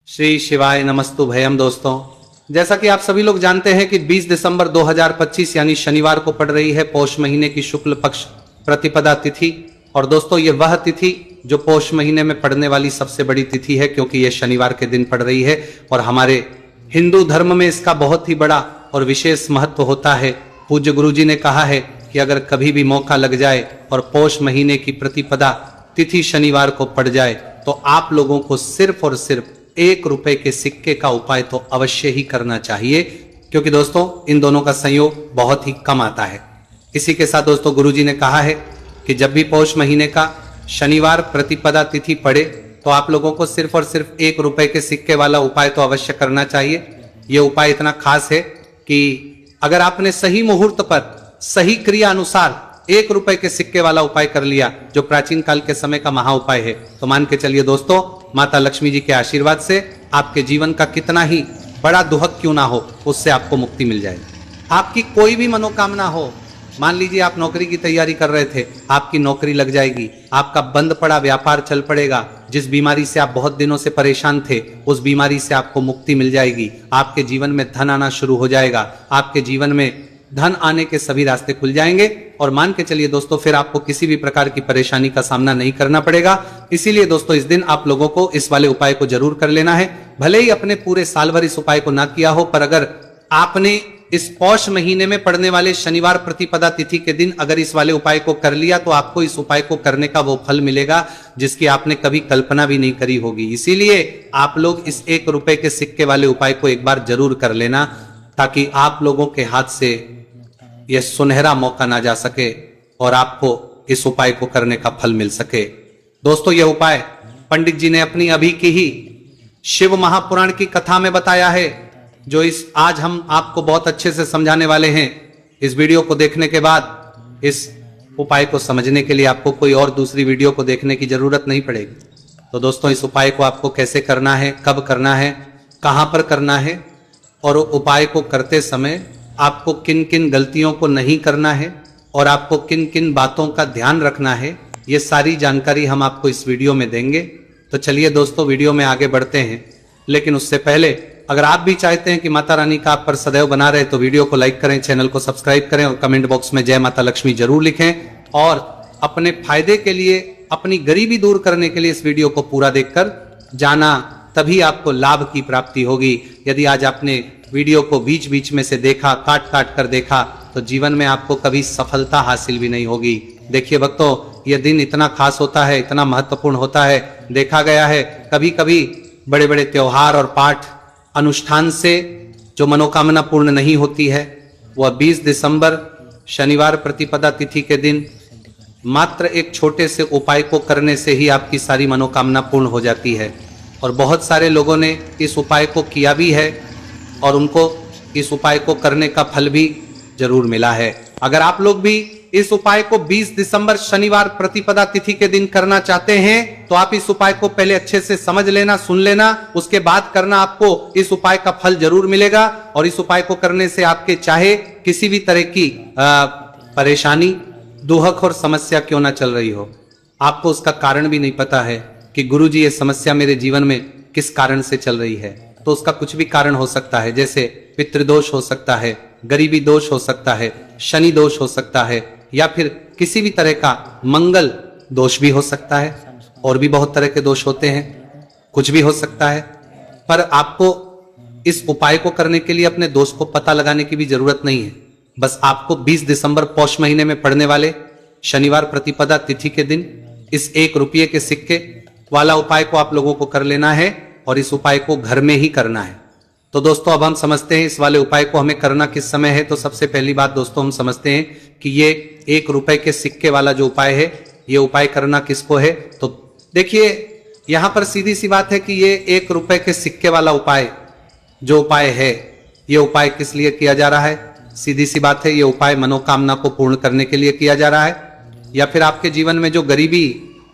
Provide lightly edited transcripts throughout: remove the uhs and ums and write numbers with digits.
श्री शिवाय नमस्तु भयम। दोस्तों, जैसा कि आप सभी लोग जानते हैं कि 20 दिसंबर 2025 यानी शनिवार को पड़ रही है पौष महीने की शुक्ल पक्ष प्रतिपदा तिथि। और दोस्तों, ये वह तिथि जो पौष महीने में पड़ने वाली सबसे बड़ी तिथि है, क्योंकि ये शनिवार के दिन पड़ रही है और हमारे हिंदू धर्म में इसका बहुत ही बड़ा और विशेष महत्व होता है। पूज्य गुरु जी ने कहा है कि अगर कभी भी मौका लग जाए और पौष महीने की प्रतिपदा तिथि शनिवार को पड़ जाए तो आप लोगों को सिर्फ और सिर्फ 1 रुपए के सिक्के का उपाय तो अवश्य ही करना चाहिए, क्योंकि दोस्तों इन दोनों का संयोग बहुत ही कम आता है। इसी के साथ दोस्तों, गुरुजी ने कहा है कि जब भी पौष महीने का शनिवार प्रतिपदा तिथि पड़े तो आप लोगों को सिर्फ और सिर्फ 1 रुपए के सिक्के वाला उपाय तो अवश्य करना चाहिए। यह उपाय इतना खास है कि अगर आपने सही मुहूर्त पर सही क्रिया अनुसार 1 रुपए के सिक्के वाला उपाय कर लिया, जो प्राचीन काल के समय का महा उपाय है, तो मान के चलिए दोस्तों, माता लक्ष्मी जी के आशीर्वाद से आपके जीवन का कितना ही बड़ा दुहक क्यों ना हो, उससे आपको मुक्ति मिल जाएगी। आपकी कोई भी मनोकामना हो, मान लीजिए आप नौकरी की तैयारी कर रहे थे, आपकी नौकरी लग जाएगी, आपका बंद पड़ा व्यापार चल पड़ेगा, जिस बीमारी से आप बहुत दिनों से परेशान थे उस बीमारी से आपको मुक्ति मिल जाएगी, आपके जीवन में धन आना शुरू हो जाएगा, आपके जीवन में धन आने के सभी रास्ते खुल जाएंगे और मान के चलिए दोस्तों, फिर आपको किसी भी प्रकार की परेशानी का सामना नहीं करना पड़ेगा। इसीलिए दोस्तों, इस दिन आप लोगों को इस वाले उपाय को जरूर कर लेना है। भले ही अपने पूरे साल भर इस उपाय को ना किया हो, पर अगर आपने इस पौष महीने में पड़ने वाले शनिवार प्रतिपदा तिथि के दिन अगर इस वाले उपाय को कर लिया तो आपको इस उपाय को करने का वो फल मिलेगा जिसकी आपने कभी कल्पना भी नहीं करी होगी। इसीलिए आप लोग इस 1 रुपए के सिक्के वाले उपाय को एक बार जरूर कर लेना, ताकि आप लोगों के हाथ से यह सुनहरा मौका ना जा सके और आपको इस उपाय को करने का फल मिल सके। दोस्तों, यह उपाय पंडित जी ने अपनी अभी की ही शिव महापुराण की कथा में बताया है, जो इस आज हम आपको बहुत अच्छे से समझाने वाले हैं। इस वीडियो को देखने के बाद इस उपाय को समझने के लिए आपको कोई और दूसरी वीडियो को देखने की जरूरत नहीं पड़ेगी। तो दोस्तों, इस उपाय को आपको कैसे करना है, कब करना है, कहां पर करना है और उपाय को करते समय आपको किन किन गलतियों को नहीं करना है और आपको किन किन बातों का ध्यान रखना है, ये सारी जानकारी हम आपको इस वीडियो में देंगे। तो चलिए दोस्तों, वीडियो में आगे बढ़ते हैं। लेकिन उससे पहले अगर आप भी चाहते हैं कि माता रानी का आप पर सदैव बना रहे तो वीडियो को लाइक करें, चैनल को सब्सक्राइब करें और कमेंट बॉक्स में जय माता लक्ष्मी जरूर लिखें। और अपने फायदे के लिए, अपनी गरीबी दूर करने के लिए इस वीडियो को पूरा देखकर जाना, तभी आपको लाभ की प्राप्ति होगी। यदि आज आपने वीडियो को बीच बीच में से देखा, काट काट कर देखा, तो जीवन में आपको कभी सफलता हासिल भी नहीं होगी। देखिए भक्तों, यह दिन इतना खास होता है, इतना महत्वपूर्ण होता है। देखा गया है कभी कभी बड़े बड़े त्योहार और पाठ अनुष्ठान से जो मनोकामना पूर्ण नहीं होती है, वह 20 दिसंबर शनिवार प्रतिपदा तिथि के दिन मात्र एक छोटे से उपाय को करने से ही आपकी सारी मनोकामना पूर्ण हो जाती है। और बहुत सारे लोगों ने इस उपाय को किया भी है और उनको इस उपाय को करने का फल भी जरूर मिला है। अगर आप लोग भी इस उपाय को 20 दिसंबर शनिवार प्रतिपदा तिथि के दिन करना चाहते हैं तो आप इस उपाय को पहले अच्छे से समझ लेना, सुन लेना, उसके बाद करना। आपको इस उपाय का फल जरूर मिलेगा और इस उपाय को करने से आपके चाहे किसी भी तरह की परेशानी, दुहक और समस्या क्यों ना चल रही हो, आपको उसका कारण भी नहीं पता है कि गुरुजी ये समस्या मेरे जीवन में किस कारण से चल रही है, तो उसका कुछ भी कारण हो सकता है। जैसे पितृदोष हो सकता है, गरीबी दोष हो सकता है, शनि दोष हो सकता है, या फिर किसी भी तरह का मंगल दोष भी हो सकता है, और भी बहुत तरह के दोष होते हैं, कुछ भी हो सकता है। पर आपको इस उपाय को करने के लिए अपने दोष को पता लगाने की भी जरूरत नहीं है। बस आपको 20 दिसंबर पौष महीने में पड़ने वाले शनिवार प्रतिपदा तिथि के दिन इस 1 रुपये के सिक्के वाला उपाय को आप लोगों को कर लेना है और इस उपाय को घर में ही करना है। तो दोस्तों, अब हम समझते हैं इस वाले उपाय को हमें करना किस समय है। तो सबसे पहली बात दोस्तों, हम समझते हैं कि ये 1 रुपए के सिक्के वाला जो उपाय है, ये उपाय करना किसको है। तो देखिए, यहां पर सीधी सी बात है कि ये 1 रुपए के सिक्के वाला उपाय जो उपाय है, ये उपाय किस लिए किया जा रहा है। सीधी सी बात है, ये उपाय मनोकामना को पूर्ण करने के लिए किया जा रहा है, या फिर आपके जीवन में जो गरीबी,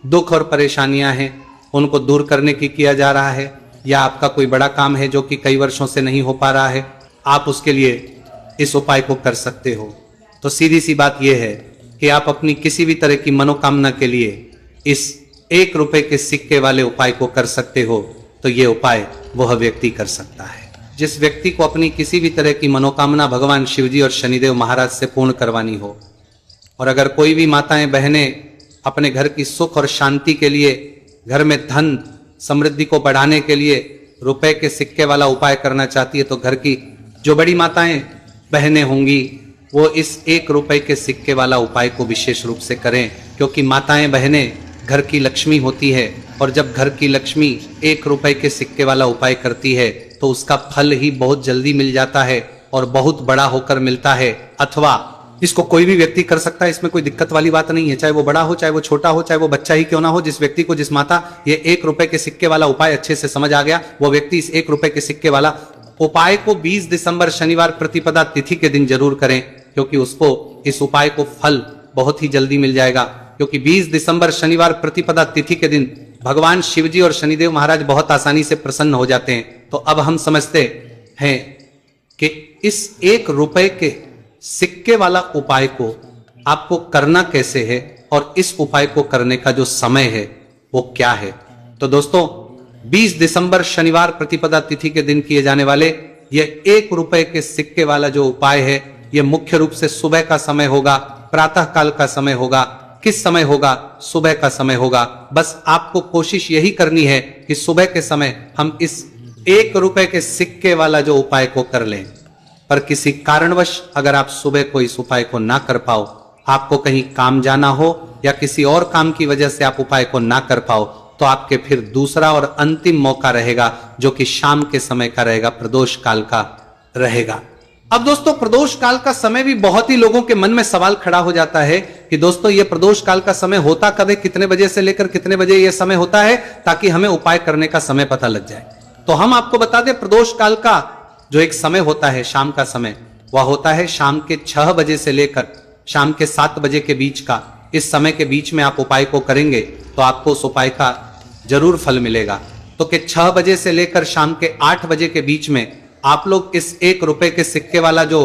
दुख और परेशानियां हैं उनको दूर करने की किया जा रहा है, या आपका कोई बड़ा काम है जो कि कई वर्षों से नहीं हो पा रहा है, आप उसके लिए इस उपाय को कर सकते हो। तो सीधी सी बात यह है कि आप अपनी किसी भी तरह की मनोकामना के लिए इस 1 रुपए के सिक्के वाले उपाय को कर सकते हो। तो ये उपाय वह व्यक्ति कर सकता है। जिस व्यक्ति को अपनी किसी भी तरह की मनोकामना भगवान शिवजी और शनिदेव महाराज से पूर्ण करवानी हो, और अगर कोई भी माताएं बहनें अपने घर की सुख और शांति के लिए, घर में धन समृद्धि को बढ़ाने के लिए रुपए के सिक्के वाला उपाय करना चाहती है, तो घर की जो बड़ी माताएं बहनें होंगी वो इस 1 रुपए के सिक्के वाला उपाय को विशेष रूप से करें, क्योंकि माताएं बहनें घर की लक्ष्मी होती है, और जब घर की लक्ष्मी 1 रुपए के सिक्के वाला उपाय करती है तो उसका फल ही बहुत जल्दी मिल जाता है और बहुत बड़ा होकर मिलता है। अथवा इसको कोई भी व्यक्ति कर सकता है, इसमें कोई दिक्कत वाली बात नहीं है, चाहे वो बड़ा हो, चाहे वो छोटा हो, चाहे वो बच्चा ही क्यों ना हो। जिस व्यक्ति को, जिस माता ये 1 रुपए के सिक्के वाला उपाय अच्छे से समझ आ गया, वो व्यक्ति इस 1 रुपए के सिक्के वाला उपाय को 20 दिसंबर शनिवार प्रतिपदा तिथि के दिन जरूर करें, क्योंकि उसको इस उपाय को फल बहुत ही जल्दी मिल जाएगा। क्योंकि 20 दिसंबर शनिवार प्रतिपदा तिथि के दिन भगवान शिवजी और शनिदेव महाराज बहुत आसानी से प्रसन्न हो जाते हैं। तो अब हम समझते हैं कि इस 1 रुपए के सिक्के वाला उपाय को आपको करना कैसे है, और इस उपाय को करने का जो समय है वो क्या है। तो दोस्तों, 20 दिसंबर शनिवार प्रतिपदा तिथि के दिन किए जाने वाले ये 1 रुपए के सिक्के वाला जो उपाय है, ये मुख्य रूप से सुबह का समय होगा, प्रातः काल का समय होगा। किस समय होगा? सुबह का समय होगा। बस आपको कोशिश यही करनी है कि सुबह के समय हम इस 1 रुपए के सिक्के वाला जो उपाय को कर लें। पर किसी कारणवश अगर आप सुबह को इस उपाय को ना कर पाओ, आपको कहीं काम जाना हो या किसी और काम की वजह से आप उपाय को ना कर पाओ, तो आपके फिर दूसरा और अंतिम मौका रहेगा, जो कि शाम के समय का रहेगा, प्रदोष काल का रहेगा। अब दोस्तों, प्रदोष काल का समय भी बहुत ही लोगों के मन में सवाल खड़ा हो जाता है कि दोस्तों ये प्रदोष काल का समय होता कब है, कितने बजे से लेकर कितने बजे ये समय होता है, ताकि हमें उपाय करने का समय पता लग जाए। तो हम आपको बता दें, प्रदोष काल का जो एक समय होता है, शाम का समय, वह होता है शाम के 6 बजे से लेकर शाम के 7 बजे के बीच का। इस समय के बीच में आप उपाय को करेंगे तो आपको उस उपाय का जरूर फल मिलेगा। तो कि 6 बजे से लेकर शाम के 8 बजे के बीच में आप लोग इस 1 रुपए के सिक्के वाला जो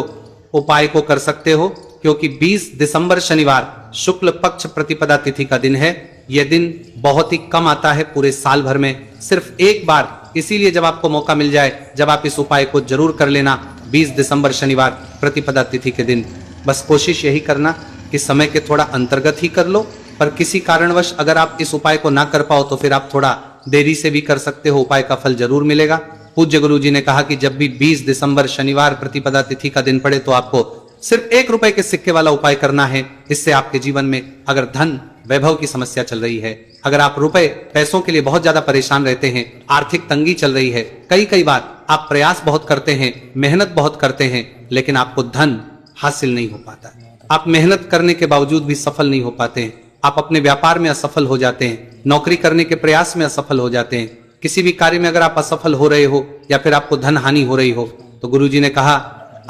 उपाय को कर सकते हो, क्योंकि 20 दिसंबर शनिवार शुक्ल पक्ष प्रतिपदा तिथि का दिन है। यह दिन बहुत ही कम आता है पूरे साल भर में, सिर्फ एक बार। इसीलिए जब आपको मौका मिल जाए, जब आप इस उपाय को जरूर कर लेना 20 दिसंबर शनिवार प्रतिपदा तिथि के दिन। बस कोशिश यही करना कि समय के थोड़ा अंतर्गत ही कर लो, पर किसी कारणवश अगर आप इस उपाय को ना कर पाओ तो फिर आप थोड़ा देरी से भी कर सकते हो, उपाय का फल जरूर मिलेगा। पूज्य गुरु जी ने कहा कि जब भी 20 दिसंबर शनिवार प्रतिपदा तिथि का दिन पड़े तो आपको सिर्फ 1 रुपए के सिक्के वाला उपाय करना है। इससे आपके जीवन में अगर धन वैभव की समस्या चल रही है, अगर आप रुपए पैसों के लिए बहुत ज्यादा परेशान रहते हैं, आर्थिक तंगी चल रही है, कई बार आप प्रयास बहुत करते हैं, मेहनत बहुत करते हैं, लेकिन आपको धन हासिल नहीं हो पाता, आप मेहनत करने के बावजूद भी सफल नहीं हो पाते हैं, आप अपने व्यापार में असफल हो जाते हैं, नौकरी करने के प्रयास में असफल हो जाते हैं, किसी भी कार्य में अगर आप असफल हो रहे हो या फिर आपको धन हानि हो रही हो, तो गुरुजी ने कहा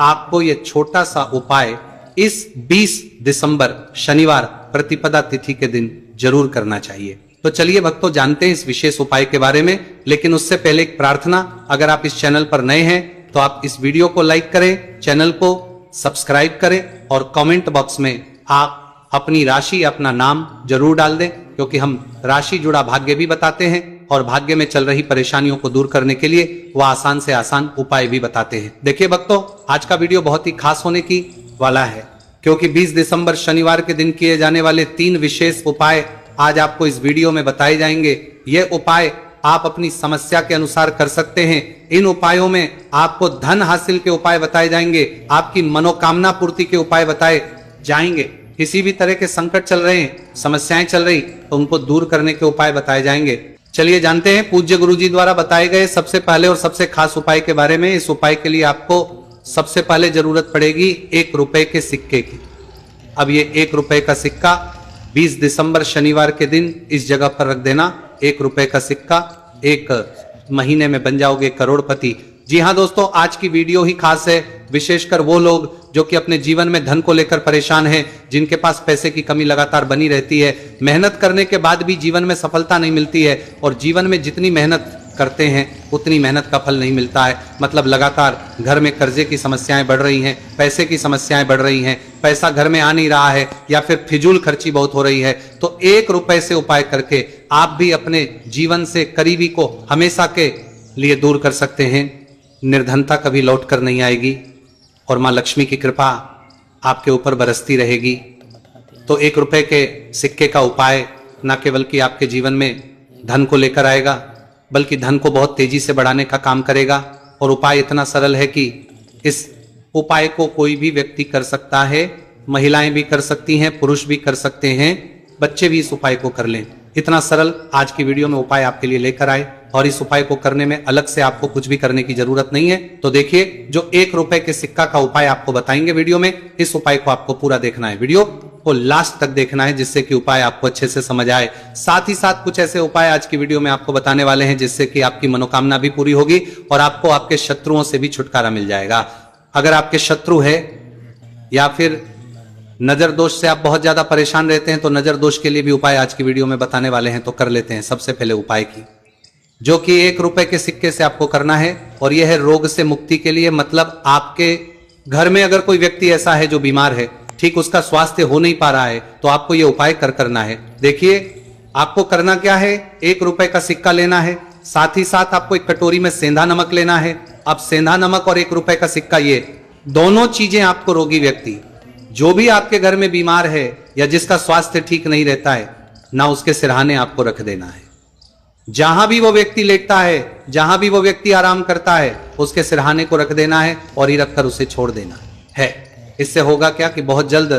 आपको यह छोटा सा उपाय इस 20 दिसंबर शनिवार प्रतिपदा तिथि के दिन जरूर करना चाहिए। तो चलिए भक्तों, जानते हैं इस विशेष उपाय के बारे में। लेकिन उससे पहले एक प्रार्थना, अगर आप इस चैनल पर नए हैं तो आप इस वीडियो को लाइक करें, चैनल को सब्सक्राइब करें और कमेंट बॉक्स में आप अपनी राशि, अपना नाम जरूर डाल दें, क्योंकि हम राशि जुड़ा भाग्य भी बताते हैं और भाग्य में चल रही परेशानियों को दूर करने के लिए वह आसान से आसान उपाय भी बताते हैं। देखिए भक्तों, आज का वीडियो बहुत ही खास होने की वाला है, क्योंकि 20 दिसंबर शनिवार के दिन किए जाने वाले 3 विशेष उपाय आज आपको इस वीडियो में बताए जाएंगे। ये उपाय आप अपनी समस्या के अनुसार कर सकते हैं। इन उपायों में आपको धन हासिल के उपाय बताए जाएंगे, आपकी मनोकामना पूर्ति के उपाय बताए जाएंगे। किसी भी तरह के संकट चल रहे हैं, समस्याएं चल रही, तो उनको दूर करने के उपाय बताए जाएंगे। चलिए जानते हैं पूज्य गुरुजी द्वारा बताए गए सबसे पहले और सबसे खास उपाय के बारे में। इस उपाय के लिए आपको सबसे पहले जरूरत पड़ेगी 1 रुपए के सिक्के की। अब ये 1 रुपए का सिक्का 20 दिसंबर शनिवार के दिन इस जगह पर रख देना। 1 रुपए का सिक्का, 1 महीने में बन जाओगे करोड़पति। जी हाँ दोस्तों, आज की वीडियो ही खास है, विशेषकर वो लोग जो कि अपने जीवन में धन को लेकर परेशान हैं, जिनके पास पैसे की कमी लगातार बनी रहती है, मेहनत करने के बाद भी जीवन में सफलता नहीं मिलती है, और जीवन में जितनी मेहनत करते हैं उतनी मेहनत का फल नहीं मिलता है। मतलब लगातार घर में कर्जे की समस्याएं बढ़ रही हैं, पैसे की समस्याएं बढ़ रही हैं, पैसा घर में आ नहीं रहा है, या फिर फिजूल खर्ची बहुत हो रही है। तो 1 रुपए से उपाय करके आप भी अपने जीवन से करीबी को हमेशा के लिए दूर कर सकते हैं। निर्धनता कभी लौट कर नहीं आएगी और माँ लक्ष्मी की कृपा आपके ऊपर बरसती रहेगी। तो 1 रुपए के सिक्के का उपाय न केवल कि आपके जीवन में धन को लेकर आएगा, बल्कि धन को बहुत तेजी से बढ़ाने का काम करेगा। और उपाय इतना सरल है कि इस उपाय को कोई भी व्यक्ति कर सकता है, महिलाएं भी कर सकती हैं, पुरुष भी कर सकते हैं, बच्चे भी इस उपाय को कर लें। इतना सरल आज की वीडियो में उपाय आपके लिए लेकर आए और इस उपाय को करने में अलग से आपको कुछ भी करने की जरूरत नहीं है। तो देखिए, जो 1 रुपए के सिक्का का उपाय आपको बताएंगे वीडियो में, इस उपाय को आपको पूरा देखना है, वीडियो को लास्ट तक देखना है, जिससे कि उपाय आपको अच्छे से समझ आए। साथ ही साथ कुछ ऐसे उपाय आज की वीडियो में आपको बताने वाले हैं जिससे कि आपकी मनोकामना भी पूरी होगी और आपको आपके शत्रुओं से भी छुटकारा मिल जाएगा। अगर आपके शत्रु है या फिर नजर दोष से आप बहुत ज्यादा परेशान रहते हैं, तो नजर दोष के लिए भी उपाय आज की वीडियो में बताने वाले हैं। तो कर लेते हैं सबसे पहले उपाय की, जो कि 1 रुपए के सिक्के से आपको करना है, और यह है रोग से मुक्ति के लिए। मतलब आपके घर में अगर कोई व्यक्ति ऐसा है जो बीमार है, ठीक उसका स्वास्थ्य हो नहीं पा रहा है, तो आपको यह उपाय करना है। देखिए, आपको करना क्या है, 1 रुपए का सिक्का लेना है, साथ ही साथ आपको एक कटोरी में सेंधा नमक लेना है। अब सेंधा नमक और 1 रुपए का सिक्का, ये दोनों चीजें आपको रोगी व्यक्ति जो भी आपके घर में बीमार है या जिसका स्वास्थ्य ठीक नहीं रहता है ना, उसके सिरहाने आपको रख देना है। जहां भी वो व्यक्ति लेटता है, जहां भी वो व्यक्ति आराम करता है, उसके सिरहाने को रख देना है और ही रखकर उसे छोड़ देना है। इससे होगा क्या कि बहुत जल्द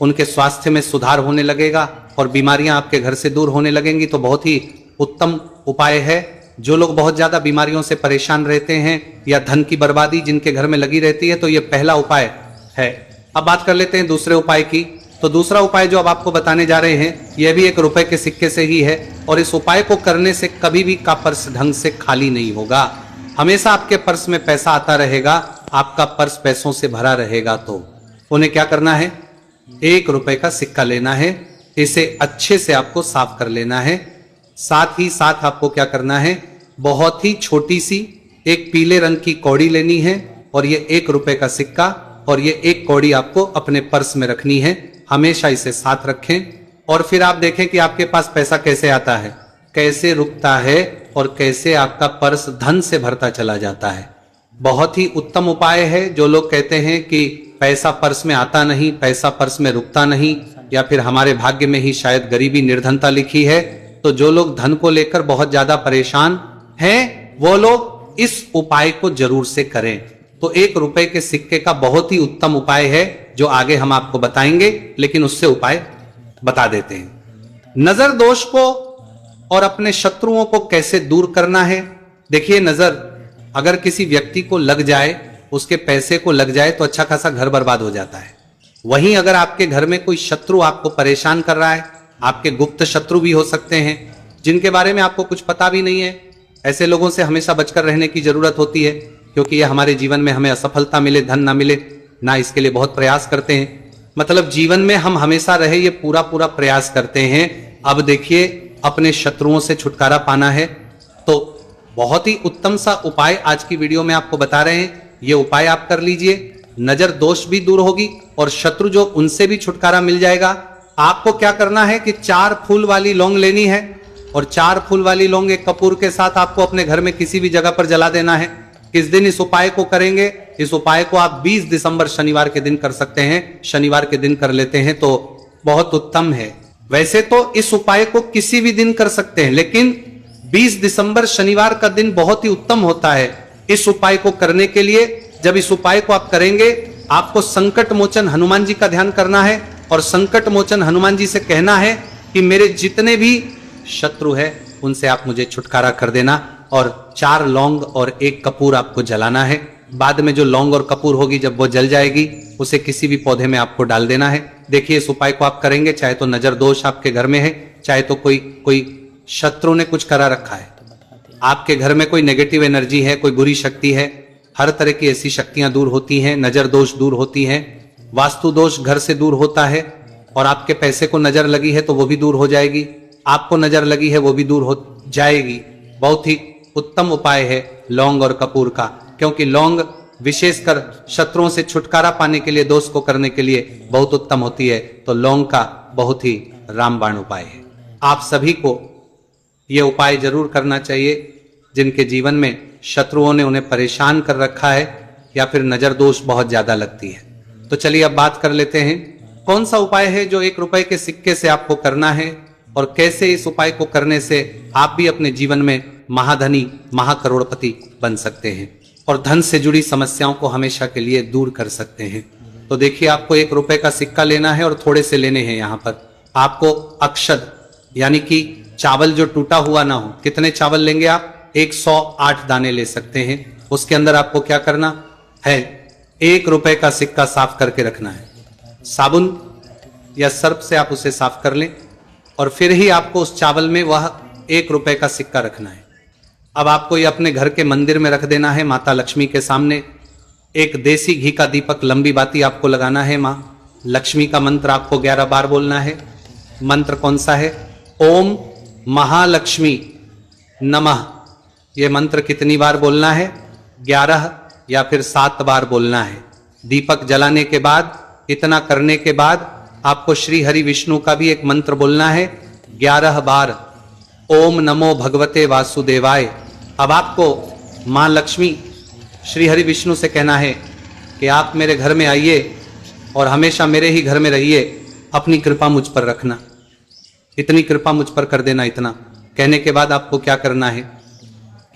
उनके स्वास्थ्य में सुधार होने लगेगा और बीमारियां आपके घर से दूर होने लगेंगी। तो बहुत ही उत्तम उपाय है। जो लोग बहुत ज्यादा बीमारियों से परेशान रहते हैं या धन की बर्बादी जिनके घर में लगी रहती है, तो यह पहला उपाय है। अब बात कर लेते हैं दूसरे उपाय की। तो दूसरा उपाय जो अब आपको बताने जा रहे हैं, यह भी 1 रुपए के सिक्के से ही है, और इस उपाय को करने से कभी भी का पर्स ढंग से खाली नहीं होगा। हमेशा आपके पर्स में पैसा आता रहेगा, आपका पर्स पैसों से भरा रहेगा। तो उन्हें क्या करना है, 1 रुपए का सिक्का लेना है, इसे अच्छे से आपको साफ कर लेना है। साथ ही साथ आपको क्या करना है, बहुत ही छोटी सी एक पीले रंग की कौड़ी लेनी है, और ये 1 रुपए का सिक्का और ये 1 कौड़ी आपको अपने पर्स में रखनी है। हमेशा इसे साथ रखें और फिर आप देखें कि आपके पास पैसा कैसे आता है, कैसे रुकता है और कैसे आपका पर्स धन से भरता चला जाता है। बहुत ही उत्तम उपाय है। जो लोग कहते हैं कि पैसा पर्स में आता नहीं, पैसा पर्स में रुकता नहीं, या फिर हमारे भाग्य में ही शायद गरीबी निर्धनता लिखी है, तो जो लोग धन को लेकर बहुत ज्यादा परेशान हैं, वो लोग इस उपाय को जरूर से करें। तो 1 रुपए के सिक्के का बहुत ही उत्तम उपाय है, जो आगे हम आपको बताएंगे, लेकिन उससे उपाय बता देते हैं। नजर दोष को और अपने शत्रुओं को कैसे दूर करना है। देखिए, नजर अगर किसी व्यक्ति को लग जाए, उसके पैसे को लग जाए, तो अच्छा खासा घर बर्बाद हो जाता है। वहीं अगर आपके घर में कोई शत्रु आपको परेशान कर रहा है, आपके गुप्त शत्रु भी हो सकते हैं जिनके बारे में आपको कुछ पता भी नहीं है, ऐसे लोगों से हमेशा बचकर रहने की जरूरत होती है, क्योंकि यह हमारे जीवन में हमें असफलता मिले, धन ना मिले ना, इसके लिए बहुत प्रयास करते हैं। मतलब जीवन में हम हमेशा रहे, ये पूरा प्रयास करते हैं। अब देखिए, अपने शत्रुओं से छुटकारा पाना है, तो बहुत ही उत्तम सा उपाय आज की वीडियो में आपको बता रहे हैं। ये उपाय आप कर लीजिए, नजर दोष भी दूर होगी और शत्रु जो, उनसे भी छुटकारा मिल जाएगा। आपको क्या करना है कि 4 फूल वाली लौंग लेनी है, और 4 फूल वाली लौंग एक कपूर के साथ आपको अपने घर में किसी भी जगह पर जला देना है। किस दिन इस उपाय को करेंगे, इस उपाय को आप 20 दिसंबर शनिवार के दिन कर सकते हैं। शनिवार के दिन कर लेते हैं तो बहुत उत्तम है। वैसे तो इस उपाय को किसी भी दिन कर सकते हैं, लेकिन 20 दिसंबर शनिवार का दिन बहुत ही उत्तम होता है इस उपाय को करने के लिए। जब इस उपाय को आप करेंगे, आपको संकट मोचन हनुमान जी का ध्यान करना है, और संकट मोचन हनुमान जी से कहना है कि मेरे जितने भी शत्रु है उनसे आप मुझे छुटकारा कर देना, और 4 लौंग और 1 कपूर आपको जलाना है। बाद में जो लौंग और कपूर होगी, जब वो जल जाएगी, उसे किसी भी पौधे में आपको डाल देना है। देखिए, इस उपाय को आप करेंगे, चाहे तो नजर दोष आपके घर में है, चाहे तो कोई शत्रु ने कुछ करा रखा है, आपके घर में कोई नेगेटिव एनर्जी है, कोई बुरी शक्ति है, हर तरह की ऐसी शक्तियां दूर होती हैं, नजर दोष दूर होती हैं, वास्तु दोष घर से दूर होता है, और आपके पैसे को नजर लगी है तो वो भी दूर हो जाएगी, आपको नजर लगी है वो भी दूर हो जाएगी। बहुत ही उत्तम उपाय है लौंग और कपूर का, क्योंकि लौंग विशेषकर शत्रुओं से छुटकारा पाने के लिए, दोष को करने के लिए बहुत उत्तम होती है। तो लौंग का बहुत ही रामबाण उपाय है। आप सभी को यह उपाय जरूर करना चाहिए। जिनके जीवन में शत्रुओं ने उन्हें परेशान कर रखा है या फिर नजर दोष बहुत ज्यादा लगती है। तो चलिए अब बात कर लेते हैं कौन सा उपाय है जो 1 रुपए के सिक्के से आपको करना है और कैसे इस उपाय को करने से आप भी अपने जीवन में महाधनी महाकरोड़पति बन सकते हैं और धन से जुड़ी समस्याओं को हमेशा के लिए दूर कर सकते हैं। तो देखिए, आपको 1 रुपए का सिक्का लेना है और थोड़े से लेने हैं। यहाँ पर आपको अक्षत यानी कि चावल जो टूटा हुआ ना हो, कितने चावल लेंगे आप? 108 दाने ले सकते हैं। उसके अंदर आपको क्या करना है? 1 रुपए का सिक्का साफ करके रखना है। साबुन या सर्फ से आप उसे साफ कर लें और फिर ही आपको उस चावल में वह 1 रुपए का सिक्का रखना है। अब आपको ये अपने घर के मंदिर में रख देना है, माता लक्ष्मी के सामने। एक देसी घी का दीपक लंबी बाती आपको लगाना है। माँ लक्ष्मी का मंत्र आपको 11 बार बोलना है। मंत्र कौन सा है? ओम महालक्ष्मी नमः। यह मंत्र कितनी बार बोलना है? 11 या फिर 7 बार बोलना है। दीपक जलाने के बाद, इतना करने के बाद आपको श्री हरि विष्णु का भी एक मंत्र बोलना है 11 बार। ओम नमो भगवते वासुदेवाय। अब आपको मां लक्ष्मी श्री हरि विष्णु से कहना है कि आप मेरे घर में आइए और हमेशा मेरे ही घर में रहिए, अपनी कृपा मुझ पर रखना, इतनी कृपा मुझ पर कर देना। इतना कहने के बाद आपको क्या करना है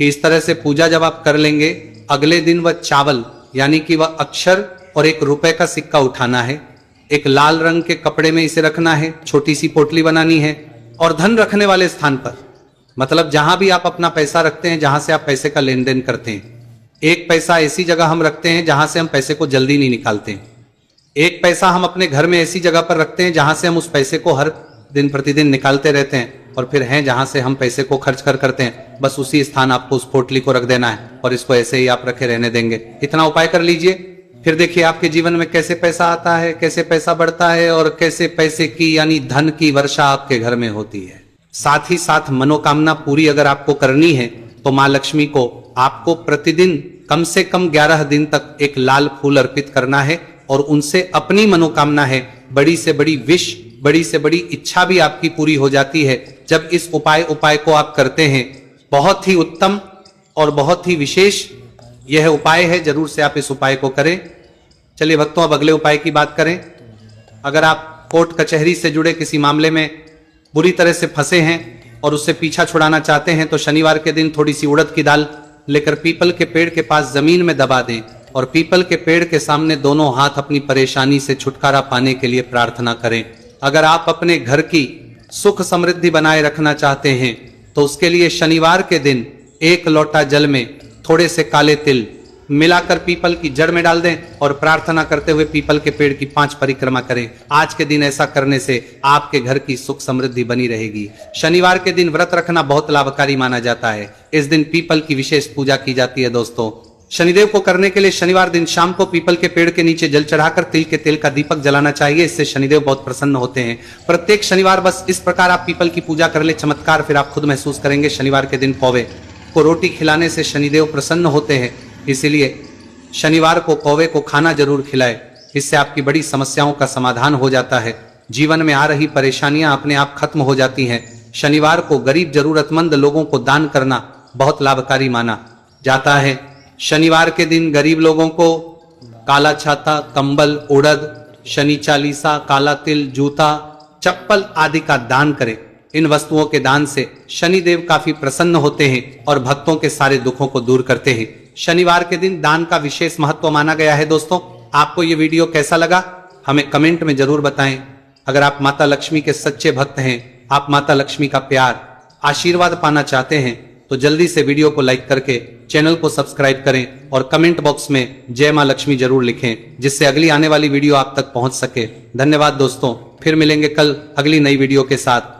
कि इस तरह से पूजा जब आप कर लेंगे, अगले दिन वह चावल यानी कि वह अक्षर और 1 रुपए का सिक्का उठाना है। एक लाल रंग के कपड़े में इसे रखना है, छोटी सी पोटली बनानी है और धन रखने वाले स्थान पर, मतलब जहां भी आप अपना पैसा रखते हैं, जहां से आप पैसे का लेन देन करते हैं, 1 पैसा ऐसी जगह हम रखते हैं जहां से हम पैसे को जल्दी नहीं निकालते हैं। 1 पैसा हम अपने घर में ऐसी जगह पर रखते हैं जहां से हम उस पैसे को हर दिन प्रतिदिन निकालते रहते हैं और फिर हैं जहां से हम पैसे को खर्च करते हैं। बस उसी स्थान आपको उस पोटली को रख देना है और इसको ऐसे ही आप रखे रहने देंगे। इतना उपाय कर लीजिए, फिर देखिए आपके जीवन में कैसे पैसा आता है, कैसे पैसा बढ़ता है और कैसे पैसे की यानी धन की वर्षा आपके घर में होती है। साथ ही साथ मनोकामना पूरी अगर आपको करनी है तो मां लक्ष्मी को आपको प्रतिदिन कम से कम 11 दिन तक एक लाल फूल अर्पित करना है और उनसे अपनी मनोकामना है, बड़ी से बड़ी विश, बड़ी से बड़ी इच्छा भी आपकी पूरी हो जाती है जब इस उपाय को आप करते हैं। बहुत ही उत्तम और बहुत ही विशेष यह उपाय है, जरूर से आप इस उपाय को करें। चलिए भक्तों, अब अगले उपाय की बात करें। अगर आप कोर्ट कचहरी से जुड़े किसी मामले में बुरी तरह से फंसे हैं और उससे पीछा छुड़ाना चाहते हैं तो शनिवार के दिन थोड़ी सी उड़द की दाल लेकर पीपल के पेड़ के पास जमीन में दबा दें और पीपल के पेड़ के सामने दोनों हाथ अपनी परेशानी से छुटकारा पाने के लिए प्रार्थना करें। अगर आप अपने घर की सुख समृद्धि बनाए रखना चाहते हैं तो उसके लिए शनिवार के दिन 1 लोटा जल में थोड़े से काले तिल मिलाकर पीपल की जड़ में डाल दें और प्रार्थना करते हुए पीपल के पेड़ की 5 परिक्रमा करें। आज के दिन ऐसा करने से आपके घर की सुख समृद्धि बनी रहेगी। शनिवार के दिन व्रत रखना बहुत लाभकारी माना जाता है। इस दिन पीपल की विशेष पूजा की जाती है। दोस्तों, शनिदेव को करने के लिए शनिवार दिन शाम को पीपल के पेड़ के नीचे जल चढ़ाकर तिल के तेल का दीपक जलाना चाहिए। इससे शनिदेव बहुत प्रसन्न होते हैं। प्रत्येक शनिवार बस इस प्रकार आप पीपल की पूजा कर ले, चमत्कार फिर आप खुद महसूस करेंगे। शनिवार के दिन कौवे को रोटी खिलाने से शनिदेव प्रसन्न होते हैं, इसीलिए शनिवार को कौवे को खाना जरूर खिलाए। इससे आपकी बड़ी समस्याओं का समाधान हो जाता है। जीवन में आ रही परेशानियां अपने आप खत्म हो जाती हैं। शनिवार को गरीब जरूरतमंद लोगों को दान करना बहुत लाभकारी माना जाता है। शनिवार के दिन गरीब लोगों को काला छाता, कंबल, उड़द, शनि चालीसा, काला तिल, जूता, चप्पल आदि का दान करें। इन वस्तुओं के दान से शनिदेव काफी प्रसन्न होते हैं और भक्तों के सारे दुखों को दूर करते हैं। शनिवार के दिन दान का विशेष महत्व माना गया है। दोस्तों, आपको ये वीडियो कैसा लगा हमें कमेंट में जरूर बताएं। अगर आप माता लक्ष्मी के सच्चे भक्त हैं, आप माता लक्ष्मी का प्यार आशीर्वाद पाना चाहते हैं तो जल्दी से वीडियो को लाइक करके चैनल को सब्सक्राइब करें और कमेंट बॉक्स में जय मां लक्ष्मी जरूर लिखें, जिससे अगली आने वाली वीडियो आप तक पहुंच सके। धन्यवाद दोस्तों, फिर मिलेंगे कल अगली नई वीडियो के साथ।